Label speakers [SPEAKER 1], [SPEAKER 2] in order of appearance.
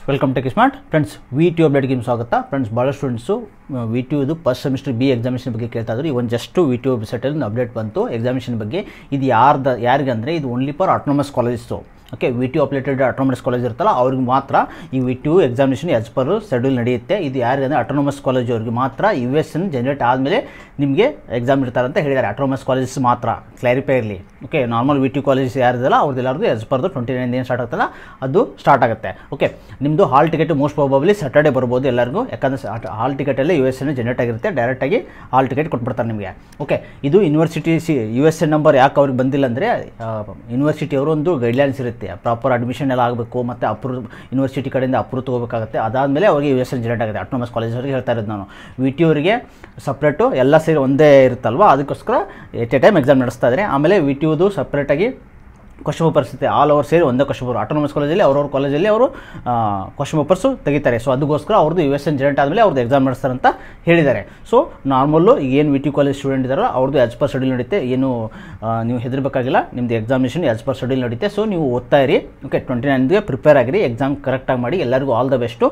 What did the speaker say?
[SPEAKER 1] Welcome tech smart friends. VTU ಅಪ್ಡೇಟ್ಗೆ ಸ್ವಾಗತ friends. ಭಾಳ ಸ್ಟೂಡೆಂಟ್ಸು ವಿ.ಟಿ.ಯುದು ಫಸ್ಟ್ ಸೆಮಿಸ್ಟರ್ ಬಿ ಎಕ್ಸಾಮಿನೇಷನ್ ಬಗ್ಗೆ ಕೇಳ್ತಾ ಇದ್ರು. ಇವನ್ ಜಸ್ಟ್ ವಿ.ಟಿ.ಯು ವೆಬ್ಸೈಟಲ್ಲಿ ಅಪ್ಡೇಟ್ ಬಂತು ಎಕ್ಸಾಮಿನೇಷನ್ ಬಗ್ಗೆ. ಇದು ಯಾರಿಗಂದರೆ ಇದು only for autonomous colleges. Okay, VTU affiliated autonomous college ಇರುತ್ತಲ್ಲ ಅವ್ರಿಗೆ ಮಾತ್ರ ಈ VTU examination as per schedule ನಡೆಯುತ್ತೆ. ಇದು ಯಾರಿಗಂದರೆ ಆಟೋನಮಸ್ ಕಾಲೇಜ್ ಅವ್ರಿಗೆ ಮಾತ್ರ ಯು.ಎಸ್.ಎನ್ ಜನರೇಟ್ ಆದಮೇಲೆ ನಿಮಗೆ ಎಕ್ಸಾಮ್ ಇರ್ತಾರೆ ಅಂತ ಹೇಳಿದ್ದಾರೆ. ಆಟೋನಮಸ್ ಕಾಲೇಜಸ್ ಮಾತ್ರ ಕ್ಲಾರಿಫೈ ಇರಲಿ. ಓಕೆ, ನಾರ್ಮಲ್ ವಿ.ಟಿ.ಯು ಕಾಲೇಜಸ್ ಯಾರಿದೆಲ್ಲ ಅವ್ರದ್ದೆಲ್ಲರದು ಆಸ್ ಪರ್ದು 29 ಏನು ಸ್ಟಾರ್ಟ್ ಆಗ್ತಲ್ಲ ಅದು ಸ್ಟಾರ್ಟ್ ಆಗುತ್ತೆ. ಓಕೆ, ನಿಮ್ಮದು hall ticket most probably Saturday ಬರ್ಬೋದು ಎಲ್ಲರಿಗೂ. ಯಾಕಂದರೆ ಹಾಲ್ ಟಿಕೆಟಲ್ಲಿ ಯು.ಎಸ್.ಎನ್ ಜನರೇಟ್ ಆಗಿರುತ್ತೆ. ಡೈರೆಕ್ಟಾಗಿ ಹಾಲ್ ಟಿಕೆಟ್ ಕೊಟ್ಬಿಡ್ತಾರೆ ನಿಮಗೆ. ಓಕೆ, ಇದು ಯೂನಿವರ್ಸಿಟಿ ಯು.ಎಸ್.ಎನ್ ನಂಬರ್ ಯಾಕೆ ಅವ್ರಿಗೆ ಬಂದಿಲ್ಲ ಅಂದರೆ ಯೂನಿವರ್ಸಿಟಿ ಅವರು ಒಂದು ಗೈಡ್ಲೈನ್ಸ್ ಇರುತ್ತೆ. ಪ್ರಾಪರ್ ಅಡ್ಮಿಷನ್ ಎಲ್ಲ ಆಗಬೇಕು ಮತ್ತು ಯೂನಿವರ್ಸಿಟಿ ಕಡೆಯಿಂದ ಅಪ್ರೂವ್ ತೊಗೋಬೇಕಾಗುತ್ತೆ. ಅದಾದಮೇಲೆ ಅವ್ರಿಗೆ ಯು.ಎಸ್.ಎನ್ ಜನರೇಟ್ ಆಗುತ್ತೆ. ಆಟೋನಮಸ್ ಕಾಲೇಜ್ ಅವರಿಗೆ ಹೇಳ್ತಾ ಇರೋದು ನಾನು. ವಿ.ಟಿ.ಯು ಅವರಿಗೆ ಸಪ್ರೇಟು ಎಲ್ಲ ಸೇರಿ ಒಂದೇ ಇರುತ್ತಲ್ವ, ಅದಕ್ಕೋಸ್ಕರ ಎಟ್ ಎ ಟೈಮ್ ಎಕ್ಸಾಮ್ ನಡೆಸ್ತಾ ಇದ್ದಾರೆ. ಆಮೇಲೆ ವಿ.ಟಿ.ಯುದು ಸಪ್ರೇಟಾಗಿ ಕ್ವಶನ್ ಪೇಪರ್ಸ್ ಇರುತ್ತೆ. ಆಲ್ ಓವರ್ ಸೇರಿ ಒಂದೇ ಕ್ವಶನ್ ಪೇಪರ್. ಆಟೋನಮಸ್ ಕಾಲೇಜಲ್ಲಿ ಅವ್ರವ್ರ ಕಾಲೇಜಲ್ಲಿ ಅವರು ಕ್ವಶನ್ ಪೇಪರ್ಸು ತೆಗಿತಾರೆ. ಸೊ ಅದಕ್ಕೋಸ್ಕರ ಅವ್ರದ್ದು ಯು.ಎಸ್.ಎನ್ ಜನರೇಟ್ ಆದಮೇಲೆ ಅವ್ರದ್ದು ಎಕ್ಸಾಮ್ ನಡೆಸ್ತಾರೆ ಅಂತ ಹೇಳಿದ್ದಾರೆ. ಸೊ ನಾರ್ಮಲ್ಲು ಏನು ವಿ.ಟಿ.ಯು ಕಾಲೇಜ್ ಸ್ಟೂಡೆಂಟ್ ಇದ್ದಾರೋ ಅವ್ರದ್ದು ಆ್ಯಸ್ ಪರ್ ಶೆಡ್ಯೂಲ್ ನಡೆಯುತ್ತೆ. ಏನು ನೀವು ಹೆದರಬೇಕಾಗಿಲ್ಲ, ನಿಮ್ಮದು ಎಕ್ಸಾಮಿನೇಷನ್ ಆ್ಯಸ್ ಪರ್ ಶೆಡ್ಯೂಲ್ ನಡೆಯುತ್ತೆ. ಸೊ ನೀವು ಓದ್ತಾ ಇರಿ. ಓಕೆ, 29ಗೆ ಪ್ರಿಪೇರ್ ಆಗಿರಿ, ಎಕ್ಸಾಮ್ ಕರೆಕ್ಟಾಗಿ ಮಾಡಿ. ಎಲ್ಲರಿಗೂ ಆಲ್ ದ ಬೆಸ್ಟು.